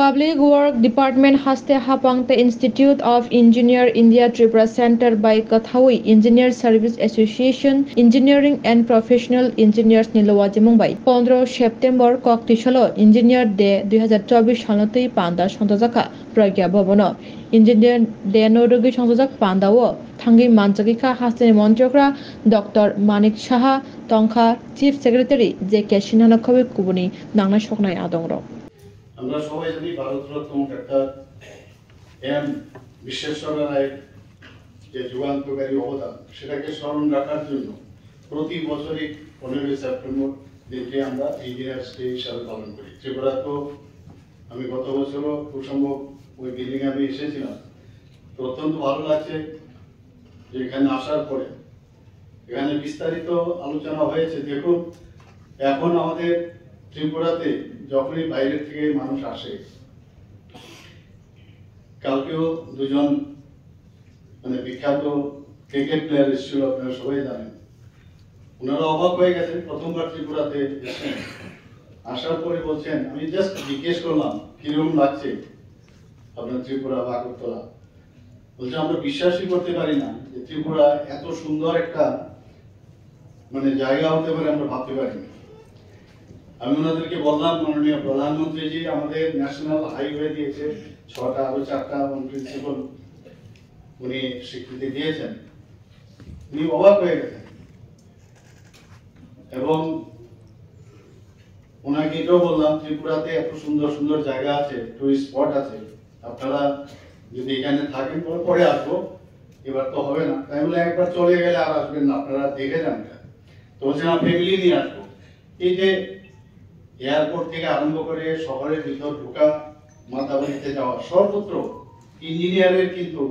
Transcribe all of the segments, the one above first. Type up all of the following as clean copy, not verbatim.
Public Work Department haste hapangte Institute of Engineer India Tripura Center by Kathawi Engineer Service Association Engineering and Professional Engineers Nilowaji Mumbai 15 September Koktisalo Engineer Day 2024 সালতেই পান্দা সন্তজাকা প্রজ্ঞা ভবন engineer ডে নরগি সংযোজক পান্দাও থাঙ্গি মানজাগিকা হাসিনী মন্ত্রকরা ডক্টর মানিক সাহা তংখা চিফ সেক্রেটারি জে কে সিনহানক্ষবে কুবনি নাংনা সকনাই আদংর আমরা সবাই জানি ভারতরত্ন ডাক্তার এম বিশ্বেশ্বর রায়ের যে যুগান্তকারী অবদান সেটাকে স্মরণ রাখার জন্য প্রতি বছরই 15 সেপ্টেম্বর দিনটি আমরা ইঞ্জিনিয়ার্স ডে হিসাবে পালন করি। ত্রিপুরা তো আমি গত বছরও খুব সম্ভব ওই বিল্ডিং আমি এসেছিলাম, তো অত্যন্ত ভালো লাগছে যে এখানে আসার পরে এখানে বিস্তারিত আলোচনা হয়েছে। দেখুন, এখন আমাদের ত্রিপুরাতে যখনই বাইরে থেকে মানুষ আসে, কালকেও দুজন বিখ্যাত ক্রিকেট প্লেয়ার এসেছিল, আপনারা সবাই জানেন। ওনারা অবাক হয়ে গেছেন প্রথমবার ত্রিপুরাতে আসার পরে বলছেন, আমি জাস্ট জিজ্ঞেস করলাম কিরকম লাগছে আপনার ত্রিপুরা বা আগরতলা। বলছে আমরা বিশ্বাসই করতে পারি না যে ত্রিপুরা এত সুন্দর একটা জায়গা হতে পারে, আমরা ভাবতে পারিনি। আমি ওনাদেরকে বললাম, মাননীয় প্রধানমন্ত্রীজি আমাদের ন্যাশনাল হাইওয়ে দিয়েছে 6টা, আরো 4টা প্রিন্সিপাল উনি স্বীকৃতি দিয়েছেন। উনি অবাক হয়ে গেছেন এবং ওনাকে এটাও বললাম ত্রিপুরাতে এত সুন্দর সুন্দর জায়গা আছে, টুরিস্ট স্পট আছে, আপনারা যদি এখানে থাকেন পরে আসবো, এবার তো হবে না। তাই বলে একবার চলে গেলে আর আসবেন না, আপনারা দেখে যান। তো বলছেন ফ্যামিলি নিয়ে আসবো। এই যে এয়ারপোর্ট থেকে আরম্ভ করে শহরের ভিতর ঢোকা, মাতাবাড়িতে যাওয়া, সর্বত্র ইঞ্জিনিয়ারের কিন্তু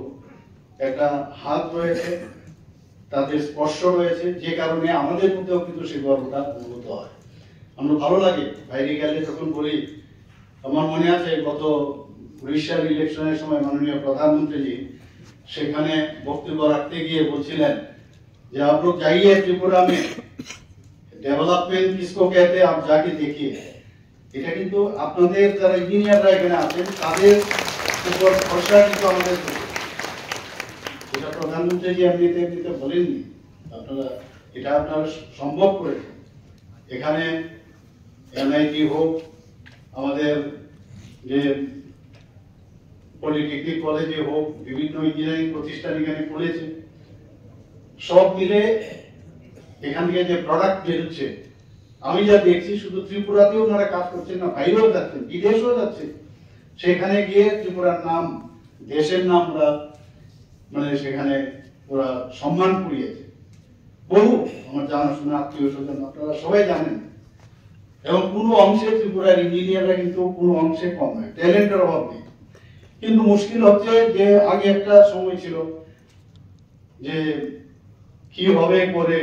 একটা হাত রয়েছে, তাদের স্পর্শ রয়েছে, যে কারণে আমাদের মধ্যেও কিন্তু সেই গর্বটা অনুভূত হয়। আমরা ভালো লাগে বাইরে গেলে যখন বলি। আমার মনে আছে গত উড়িষ্যার ইলেকশনের সময় মাননীয় প্রধানমন্ত্রীজি সেখানে বক্তব্য রাখতে গিয়ে বলছিলেন যে आप लोग जाइए त्रिपुरा में, डेवलपमेंट किसको कहते हैं आप जाके देखिए। এটা কিন্তু আপনাদের যারা ইঞ্জিনিয়াররা এখানে আছেন তাদের উপর ভরসা কিন্তু আমাদের, এটা প্রধানমন্ত্রীজি এমনিতে বলেননি, আপনারা এটা আপনারা সম্ভব করেছেন। এখানে এনআইটি হোক, আমাদের যে পলিটেকনিক কলেজে হোক, বিভিন্ন ইঞ্জিনিয়ারিং প্রতিষ্ঠান এখানে খুলেছে, সব মিলে এখান থেকে যে প্রোডাক্ট বেরোচ্ছে, আমি যা দেখছি শুধু ত্রিপুরাতেও ওনারা কাজ করছেন না, বাইরেও যাচ্ছেন, বিদেশেও যাচ্ছে। সেখানে গিয়ে ত্রিপুরার নাম, দেশের নাম ওরা সেখানে ওরা সম্মান কুড়িয়েছে। বহু আমার জানাশোনা আত্মীয় স্বজন আপনারা সবাই জানেন। এবং কোনো অংশে ত্রিপুরার ইঞ্জিনিয়াররা কিন্তু কোনো অংশে কম নয়, ট্যালেন্টের অভাব নেই। কিন্তু মুশকিল হচ্ছে যে আগে একটা সময় ছিল যে কি হবে করে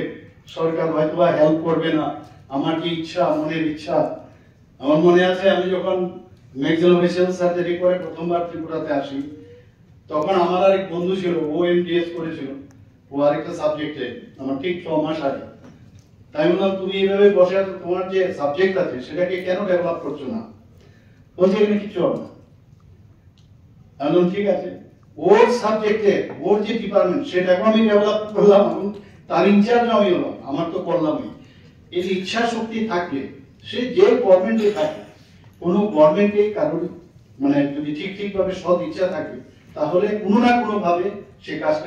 সরকার হয়তো বা হেল্প করবে না, আমার কি ইচ্ছা, মনের ইচ্ছা। আমার মনে আছে আমি যখন ম্যাক্সিলোফেশিয়াল সার্জারি করে প্রথমবার ত্রিপুরাতে আসি, তখন আমার আরেক বন্ধু ছিল, ও এমডিএস করেছিল, ও আরেকটা সাবজেক্টে, আমার ঠিক 6 মাস আগে। তাই বললাম তুমি এইভাবে বসে আছো, তোমার যে সাবজেক্ট আছে সেটাকে কেন ডেভেলপ করছো না? বলছে এখানে কিছু হবে না। আমি বললাম ঠিক আছে, ওর সাবজেক্টে ওর যে ডিপার্টমেন্ট সেটাকে আমি ডেভেলপ করলাম, তার ইনচার্জ আমি হলাম, আমার তো করলামই। এই ইচ্ছা শক্তি থাকলে সে যে গভর্নমেন্টে থাকে, কোনো গভর্নমেন্টে কারোর যদি ঠিকভাবে সৎ ইচ্ছা থাকে, তাহলে কোনো না কোনো ভাবে সে কাজটা